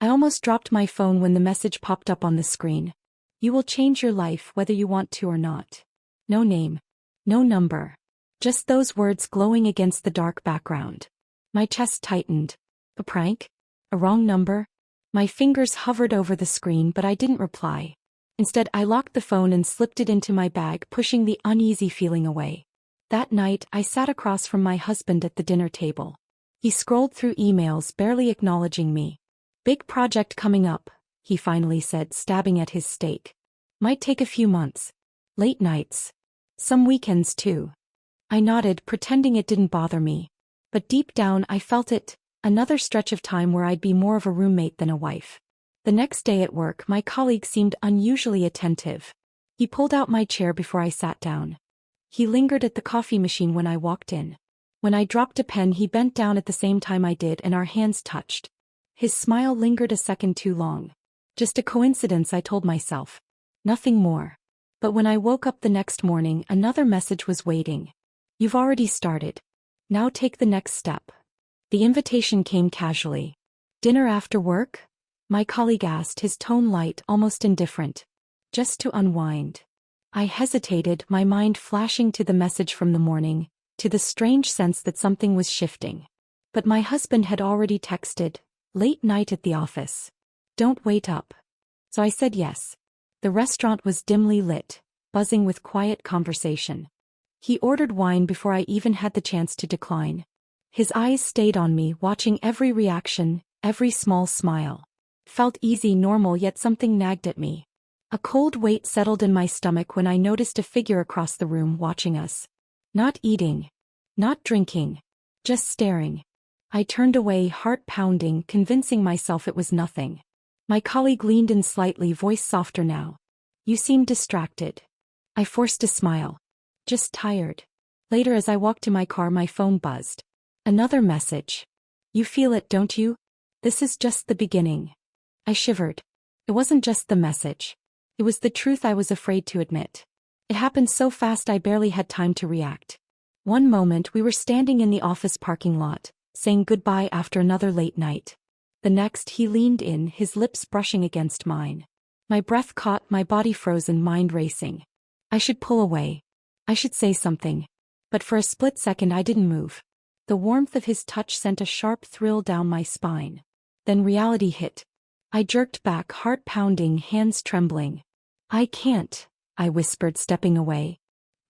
I almost dropped my phone when the message popped up on the screen. You will change your life whether you want to or not. No name. No number. Just those words glowing against the dark background. My chest tightened. A prank? A wrong number? My fingers hovered over the screen, but I didn't reply. Instead, I locked the phone and slipped it into my bag, pushing the uneasy feeling away. That night, I sat across from my husband at the dinner table. He scrolled through emails, barely acknowledging me. Big project coming up, he finally said, stabbing at his steak. Might take a few months. Late nights. Some weekends too. I nodded, pretending it didn't bother me. But deep down I felt it, another stretch of time where I'd be more of a roommate than a wife. The next day at work, my colleague seemed unusually attentive. He pulled out my chair before I sat down. He lingered at the coffee machine when I walked in. When I dropped a pen, he bent down at the same time I did, and our hands touched. His smile lingered a second too long. Just a coincidence, I told myself. Nothing more. But when I woke up the next morning, another message was waiting. You've already started. Now take the next step. The invitation came casually. Dinner after work? My colleague asked, his tone light, almost indifferent. Just to unwind. I hesitated, my mind flashing to the message from the morning, to the strange sense that something was shifting. But my husband had already texted, late night at the office. Don't wait up. So I said yes. The restaurant was dimly lit, buzzing with quiet conversation. He ordered wine before I even had the chance to decline. His eyes stayed on me, watching every reaction, every small smile. Felt easy, normal, yet something nagged at me. A cold weight settled in my stomach when I noticed a figure across the room watching us. Not eating. Not drinking. Just staring. I turned away, heart pounding, convincing myself it was nothing. My colleague leaned in slightly, voice softer now. You seem distracted. I forced a smile. Just tired. Later, as I walked to my car, my phone buzzed. Another message. You feel it, don't you? This is just the beginning. I shivered. It wasn't just the message. It was the truth I was afraid to admit. It happened so fast I barely had time to react. One moment we were standing in the office parking lot, saying goodbye after another late night. The next he leaned in, his lips brushing against mine. My breath caught, my body frozen, mind racing. I should pull away. I should say something. But for a split second I didn't move. The warmth of his touch sent a sharp thrill down my spine. Then reality hit. I jerked back, heart pounding, hands trembling. I can't, I whispered, stepping away.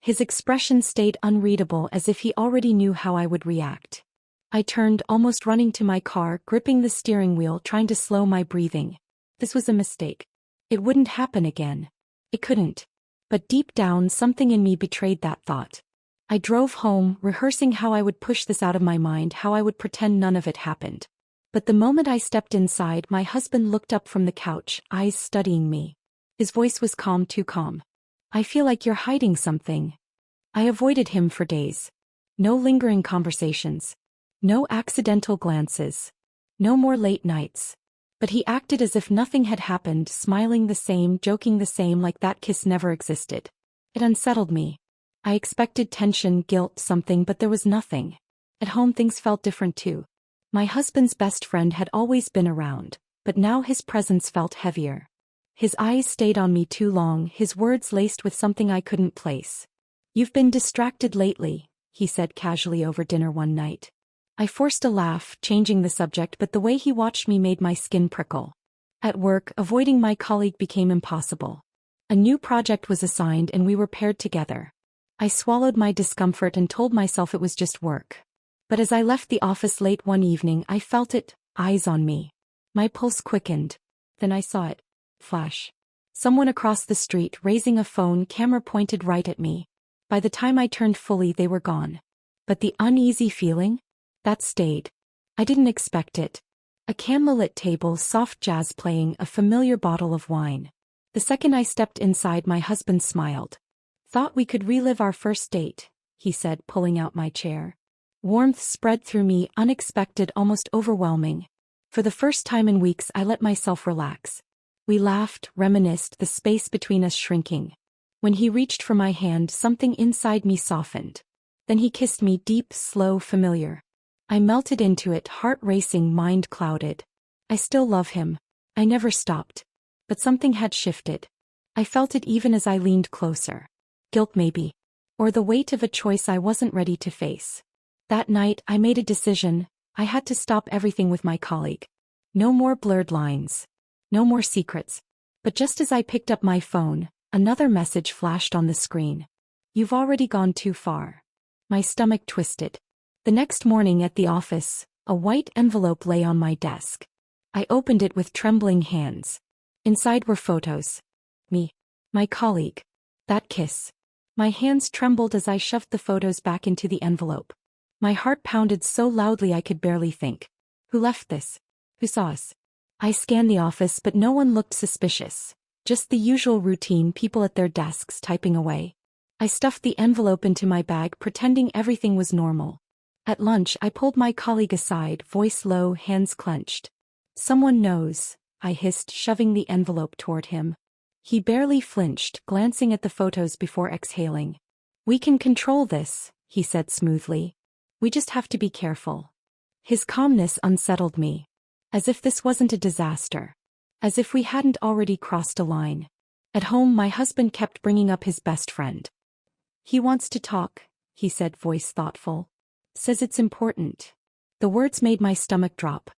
His expression stayed unreadable, as if he already knew how I would react. I turned, almost running to my car, gripping the steering wheel, trying to slow my breathing. This was a mistake. It wouldn't happen again. It couldn't. But deep down, something in me betrayed that thought. I drove home, rehearsing how I would push this out of my mind, how I would pretend none of it happened. But the moment I stepped inside, my husband looked up from the couch, eyes studying me. His voice was calm, too calm. I feel like you're hiding something. I avoided him for days. No lingering conversations. No accidental glances. No more late nights. But he acted as if nothing had happened, smiling the same, joking the same, like that kiss never existed. It unsettled me. I expected tension, guilt, something, but there was nothing. At home things felt different too. My husband's best friend had always been around, but now his presence felt heavier. His eyes stayed on me too long, his words laced with something I couldn't place. You've been distracted lately, he said casually over dinner one night. I forced a laugh, changing the subject, but the way he watched me made my skin prickle. At work, avoiding my colleague became impossible. A new project was assigned and we were paired together. I swallowed my discomfort and told myself it was just work. But as I left the office late one evening, I felt it, eyes on me. My pulse quickened. Then I saw it. Flash. Someone across the street, raising a phone, camera pointed right at me. By the time I turned fully, they were gone. But the uneasy feeling? That stayed. I didn't expect it. A candlelit table, soft jazz playing, a familiar bottle of wine. The second I stepped inside, my husband smiled. Thought we could relive our first date, he said, pulling out my chair. Warmth spread through me, unexpected, almost overwhelming. For the first time in weeks, I let myself relax. We laughed, reminisced, the space between us shrinking. When he reached for my hand, something inside me softened. Then he kissed me, deep, slow, familiar. I melted into it, heart racing, mind clouded. I still love him. I never stopped. But something had shifted. I felt it even as I leaned closer. Guilt maybe. Or the weight of a choice I wasn't ready to face. That night, I made a decision. I had to stop everything with my colleague. No more blurred lines. No more secrets. But just as I picked up my phone, another message flashed on the screen. You've already gone too far. My stomach twisted. The next morning at the office, a white envelope lay on my desk. I opened it with trembling hands. Inside were photos. Me. My colleague. That kiss. My hands trembled as I shoved the photos back into the envelope. My heart pounded so loudly I could barely think. Who left this? Who saw us? I scanned the office but no one looked suspicious. Just the usual routine, people at their desks typing away. I stuffed the envelope into my bag pretending everything was normal. At lunch I pulled my colleague aside, voice low, hands clenched. Someone knows, I hissed, shoving the envelope toward him. He barely flinched, glancing at the photos before exhaling. We can control this, he said smoothly. We just have to be careful. His calmness unsettled me. As if this wasn't a disaster. As if we hadn't already crossed a line. At home my husband kept bringing up his best friend. He wants to talk, he said, voice thoughtful. Says it's important. The words made my stomach drop.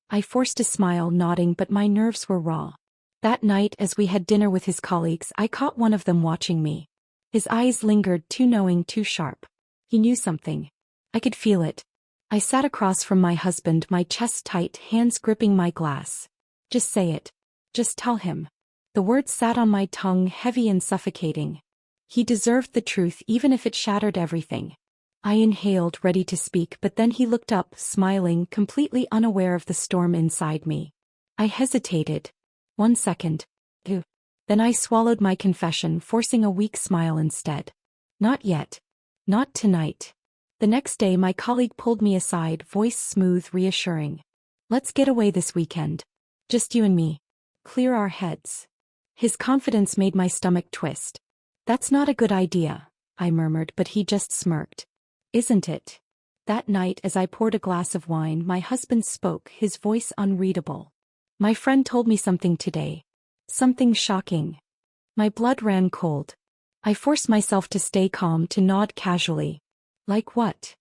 I forced a smile, nodding, but my nerves were raw. That night as we had dinner with his colleagues, I caught one of them watching me. His eyes lingered, too knowing, too sharp. He knew something. I could feel it. I sat across from my husband, my chest tight, hands gripping my glass. Just say it. Just tell him. The words sat on my tongue, heavy and suffocating. He deserved the truth even if it shattered everything. I inhaled, ready to speak, but then he looked up, smiling, completely unaware of the storm inside me. I hesitated. 1 second. 2. Then I swallowed my confession, forcing a weak smile instead. Not yet. Not tonight. The next day my colleague pulled me aside, voice smooth, reassuring. Let's get away this weekend. Just you and me. Clear our heads. His confidence made my stomach twist. That's not a good idea, I murmured, but he just smirked. Isn't it? That night as I poured a glass of wine, my husband spoke, his voice unreadable. My friend told me something today. Something shocking. My blood ran cold. I forced myself to stay calm, to nod casually. Like what?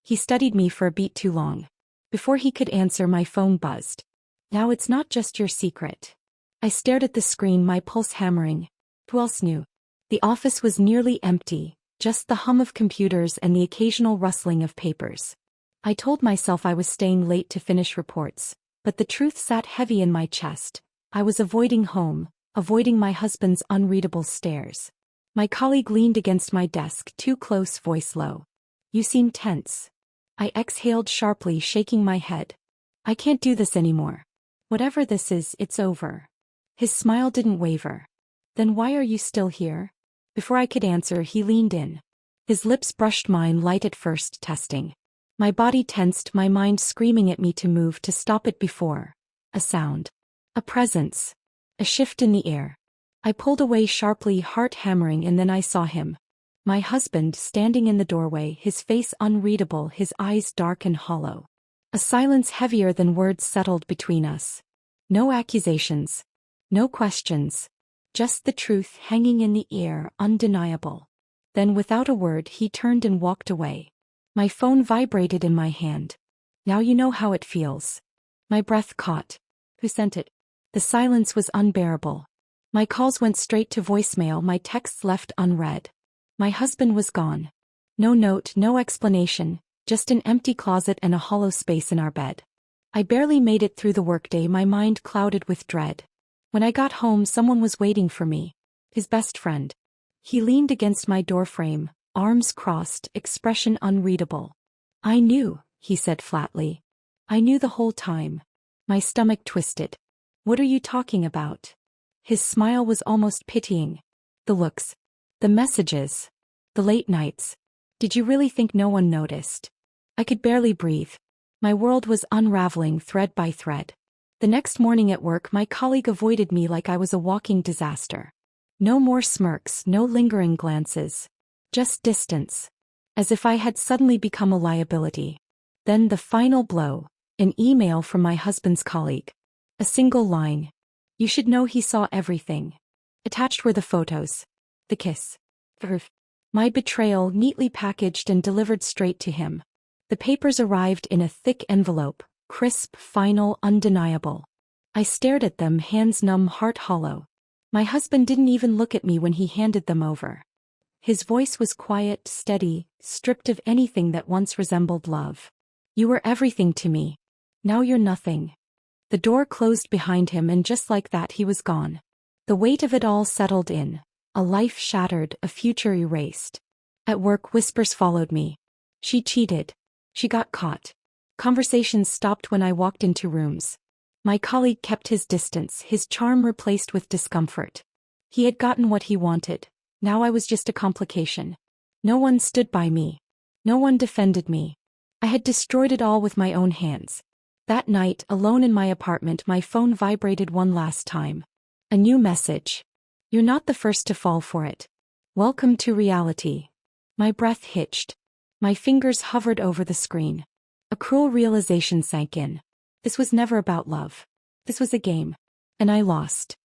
He studied me for a beat too long. Before he could answer, my phone buzzed. Now it's not just your secret. I stared at the screen, my pulse hammering. Who else knew? The office was nearly empty, just the hum of computers and the occasional rustling of papers. I told myself I was staying late to finish reports, but the truth sat heavy in my chest. I was avoiding home, avoiding my husband's unreadable stares. My colleague leaned against my desk, too close, voice low. You seem tense. I exhaled sharply, shaking my head. I can't do this anymore. Whatever this is, it's over. His smile didn't waver. Then why are you still here? Before I could answer, he leaned in. His lips brushed mine, light at first, testing. My body tensed, my mind screaming at me to move, to stop it before. A sound. A presence. A shift in the air. I pulled away sharply, heart hammering, and then I saw him. My husband, standing in the doorway, his face unreadable, his eyes dark and hollow. A silence heavier than words settled between us. No accusations. No questions. Just the truth hanging in the air, undeniable. Then without a word he turned and walked away. My phone vibrated in my hand. Now you know how it feels. My breath caught. Who sent it? The silence was unbearable. My calls went straight to voicemail, my texts left unread. My husband was gone. No note, no explanation, just an empty closet and a hollow space in our bed. I barely made it through the workday, my mind clouded with dread. When I got home, someone was waiting for me. His best friend. He leaned against my doorframe, arms crossed, expression unreadable. I knew, he said flatly. I knew the whole time. My stomach twisted. What are you talking about? His smile was almost pitying. The looks. The messages. The late nights. Did you really think no one noticed? I could barely breathe. My world was unraveling thread by thread. The next morning at work, my colleague avoided me like I was a walking disaster. No more smirks, no lingering glances. Just distance. As if I had suddenly become a liability. Then the final blow. An email from my husband's colleague. A single line. You should know he saw everything. Attached were the photos. The kiss. My betrayal, neatly packaged and delivered straight to him. The papers arrived in a thick envelope, crisp, final, undeniable. I stared at them, hands numb, heart hollow. My husband didn't even look at me when he handed them over. His voice was quiet, steady, stripped of anything that once resembled love. You were everything to me. Now you're nothing. The door closed behind him, and just like that he was gone. The weight of it all settled in. A life shattered, a future erased. At work, whispers followed me. She cheated. She got caught. Conversations stopped when I walked into rooms. My colleague kept his distance, his charm replaced with discomfort. He had gotten what he wanted. Now I was just a complication. No one stood by me. No one defended me. I had destroyed it all with my own hands. That night, alone in my apartment, my phone vibrated one last time. A new message. You're not the first to fall for it. Welcome to reality. My breath hitched. My fingers hovered over the screen. A cruel realization sank in. This was never about love. This was a game. And I lost.